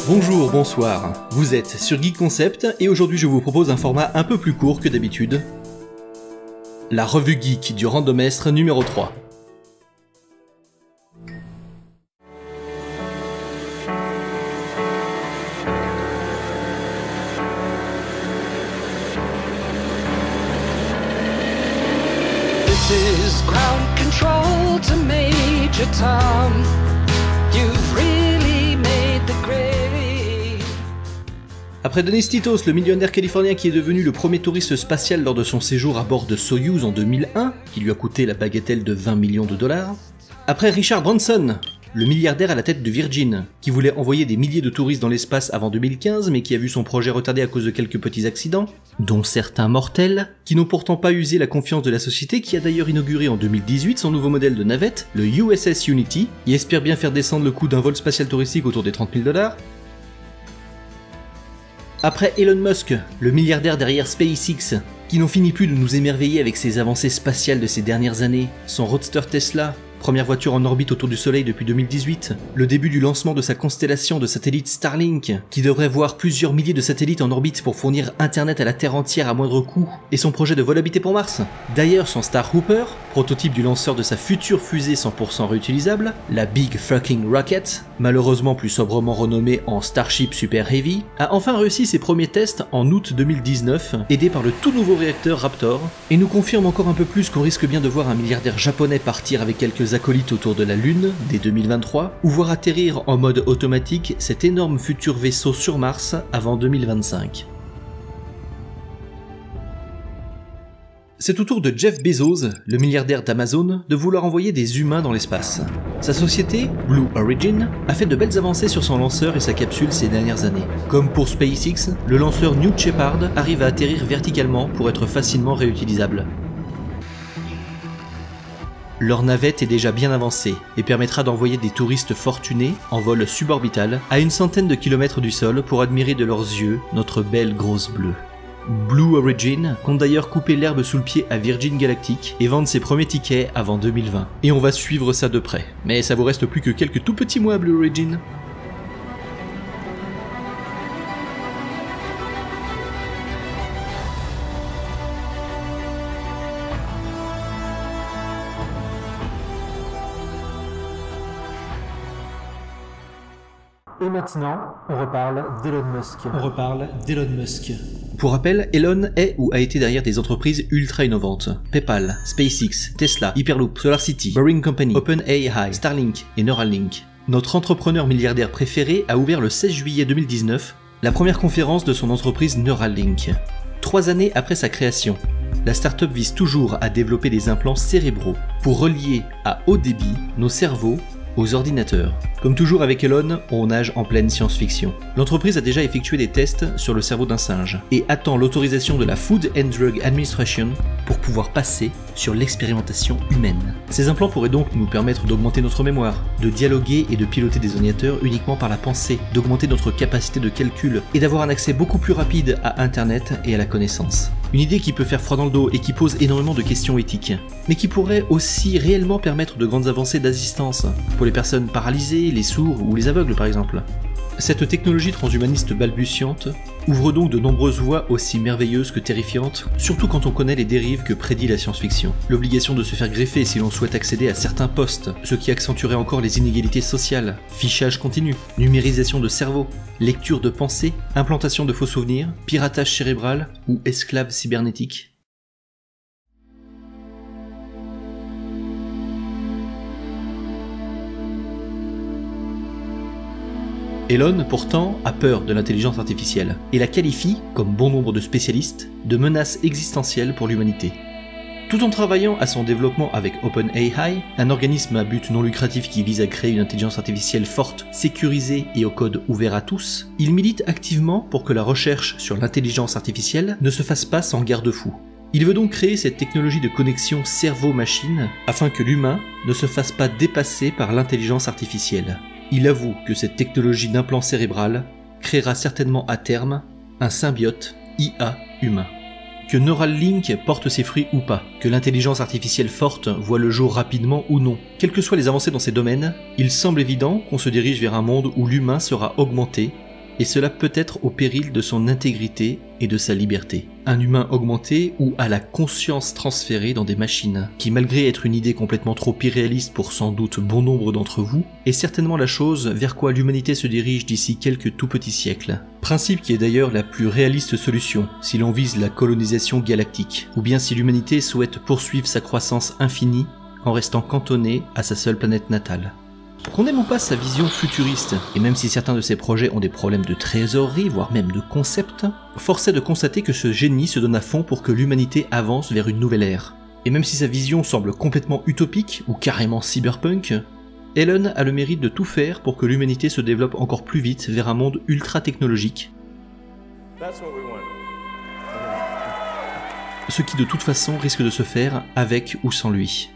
Bonjour, bonsoir, vous êtes sur Geek Concept et aujourd'hui je vous propose un format un peu plus court que d'habitude. La revue geek du randomestre numéro 3. This is ground control to Major Tom. You've really made the grade. Après Dennis Titos, le millionnaire californien qui est devenu le premier touriste spatial lors de son séjour à bord de Soyuz en 2001, qui lui a coûté la bagatelle de 20 millions de dollars. Après Richard Branson, le milliardaire à la tête de Virgin, qui voulait envoyer des milliers de touristes dans l'espace avant 2015, mais qui a vu son projet retardé à cause de quelques petits accidents, dont certains mortels, qui n'ont pourtant pas usé la confiance de la société, qui a d'ailleurs inauguré en 2018 son nouveau modèle de navette, le USS Unity, et espère bien faire descendre le coût d'un vol spatial touristique autour des 30 000 $. Après Elon Musk, le milliardaire derrière SpaceX, qui n'en finit plus de nous émerveiller avec ses avancées spatiales de ces dernières années, son roadster Tesla, première voiture en orbite autour du Soleil depuis 2018, le début du lancement de sa constellation de satellites Starlink, qui devrait voir plusieurs milliers de satellites en orbite pour fournir Internet à la Terre entière à moindre coût, et son projet de vol habité pour Mars. D'ailleurs, son Star Hooper, prototype du lanceur de sa future fusée 100% réutilisable, la Big Fucking Rocket, malheureusement plus sobrement renommée en Starship Super Heavy, a enfin réussi ses premiers tests en août 2019, aidé par le tout nouveau réacteur Raptor, et nous confirme encore un peu plus qu'on risque bien de voir un milliardaire japonais partir avec quelques acolytes autour de la Lune dès 2023, ou voir atterrir en mode automatique cet énorme futur vaisseau sur Mars avant 2025. C'est au tour de Jeff Bezos, le milliardaire d'Amazon, de vouloir envoyer des humains dans l'espace. Sa société, Blue Origin, a fait de belles avancées sur son lanceur et sa capsule ces dernières années. Comme pour SpaceX, le lanceur New Shepard arrive à atterrir verticalement pour être facilement réutilisable. Leur navette est déjà bien avancée et permettra d'envoyer des touristes fortunés en vol suborbital à une centaine de kilomètres du sol pour admirer de leurs yeux notre belle grosse bleue. Blue Origin compte d'ailleurs couper l'herbe sous le pied à Virgin Galactic et vendre ses premiers tickets avant 2020. Et on va suivre ça de près. Mais ça vous reste plus que quelques tout petits mois Blue Origin. Et maintenant, on reparle d'Elon Musk. Pour rappel, Elon est ou a été derrière des entreprises ultra innovantes. PayPal, SpaceX, Tesla, Hyperloop, SolarCity, Boring Company, OpenAI, Starlink et Neuralink. Notre entrepreneur milliardaire préféré a ouvert le 16 juillet 2019 la première conférence de son entreprise Neuralink. 3 années après sa création, la startup vise toujours à développer des implants cérébraux pour relier à haut débit nos cerveaux aux ordinateurs. Comme toujours avec Elon, on nage en pleine science-fiction. L'entreprise a déjà effectué des tests sur le cerveau d'un singe et attend l'autorisation de la Food and Drug Administration pour pouvoir passer sur l'expérimentation humaine. Ces implants pourraient donc nous permettre d'augmenter notre mémoire, de dialoguer et de piloter des ordinateurs uniquement par la pensée, d'augmenter notre capacité de calcul et d'avoir un accès beaucoup plus rapide à Internet et à la connaissance. Une idée qui peut faire froid dans le dos et qui pose énormément de questions éthiques, mais qui pourrait aussi réellement permettre de grandes avancées d'assistance pour les personnes paralysées, les sourds ou les aveugles par exemple. Cette technologie transhumaniste balbutiante ouvre donc de nombreuses voies aussi merveilleuses que terrifiantes, surtout quand on connaît les dérives que prédit la science-fiction. L'obligation de se faire greffer si l'on souhaite accéder à certains postes, ce qui accentuerait encore les inégalités sociales, fichage continu, numérisation de cerveau, lecture de pensée, implantation de faux souvenirs, piratage cérébral ou esclaves cybernétiques. Elon, pourtant, a peur de l'intelligence artificielle et la qualifie, comme bon nombre de spécialistes, de menace existentielle pour l'humanité. Tout en travaillant à son développement avec OpenAI, un organisme à but non lucratif qui vise à créer une intelligence artificielle forte, sécurisée et au code ouvert à tous, il milite activement pour que la recherche sur l'intelligence artificielle ne se fasse pas sans garde-fou. Il veut donc créer cette technologie de connexion cerveau-machine afin que l'humain ne se fasse pas dépasser par l'intelligence artificielle. Il avoue que cette technologie d'implant cérébral créera certainement à terme un symbiote IA humain. Que Neuralink porte ses fruits ou pas, que l'intelligence artificielle forte voit le jour rapidement ou non, quelles que soient les avancées dans ces domaines, il semble évident qu'on se dirige vers un monde où l'humain sera augmenté et cela peut être au péril de son intégrité et de sa liberté. Un humain augmenté ou à la conscience transférée dans des machines, qui malgré être une idée complètement trop irréaliste pour sans doute bon nombre d'entre vous, est certainement la chose vers quoi l'humanité se dirige d'ici quelques tout petits siècles. Principe qui est d'ailleurs la plus réaliste solution, si l'on vise la colonisation galactique, ou bien si l'humanité souhaite poursuivre sa croissance infinie en restant cantonnée à sa seule planète natale. Qu'on n'aime ou pas sa vision futuriste, et même si certains de ses projets ont des problèmes de trésorerie, voire même de concept, force est de constater que ce génie se donne à fond pour que l'humanité avance vers une nouvelle ère. Et même si sa vision semble complètement utopique, ou carrément cyberpunk, Elon a le mérite de tout faire pour que l'humanité se développe encore plus vite vers un monde ultra technologique. Ce qui de toute façon risque de se faire avec ou sans lui.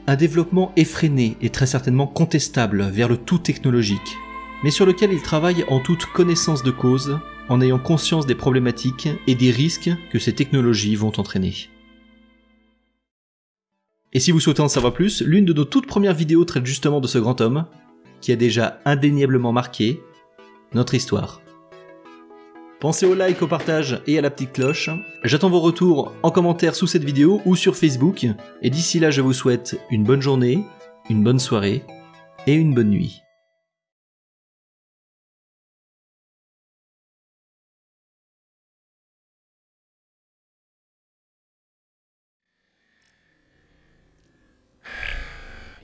Un développement effréné et très certainement contestable vers le tout technologique, mais sur lequel il travaille en toute connaissance de cause, en ayant conscience des problématiques et des risques que ces technologies vont entraîner. Et si vous souhaitez en savoir plus, l'une de nos toutes premières vidéos traite justement de ce grand homme, qui a déjà indéniablement marqué notre histoire. Pensez au like, au partage et à la petite cloche. J'attends vos retours en commentaire sous cette vidéo ou sur Facebook. Et d'ici là, je vous souhaite une bonne journée, une bonne soirée et une bonne nuit.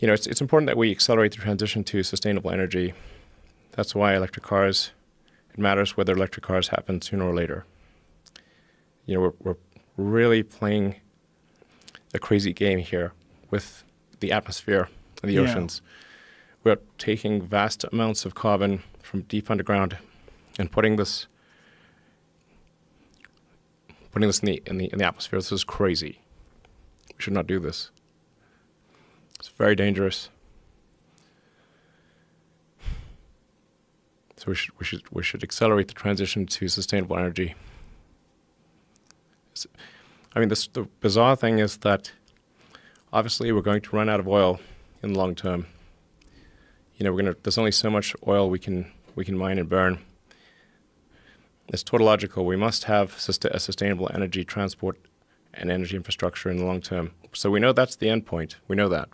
You know, it's important that we accelerate the transition to sustainable energy. That's why electric cars, it matters whether electric cars happen sooner or later. You know, we're really playing a crazy game here with the atmosphere and the oceans. We're taking vast amounts of carbon from deep underground and putting this in the atmosphere. This is crazy. We should not do this. It's very dangerous. So we should accelerate the transition to sustainable energy. I mean, the bizarre thing is that obviously we're going to run out of oil in the long term. You know, there's only so much oil we can mine and burn. It's tautological. We must have a sustainable energy transport and energy infrastructure in the long term. So we know that's the end point. We know that.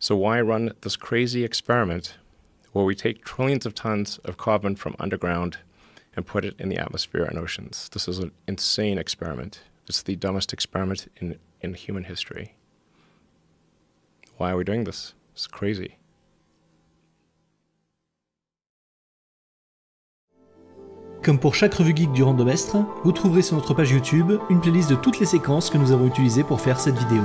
So why run this crazy experiment where we take trillions of tons of carbon from underground and put it in the atmosphere and oceans? This is an insane experiment. It's the dumbest experiment in human history. Why are we doing this? It's crazy. Comme pour chaque revue geek du Randomestre, vous trouverez sur notre page YouTube une playlist de toutes les séquences que nous avons utilisées pour faire cette vidéo.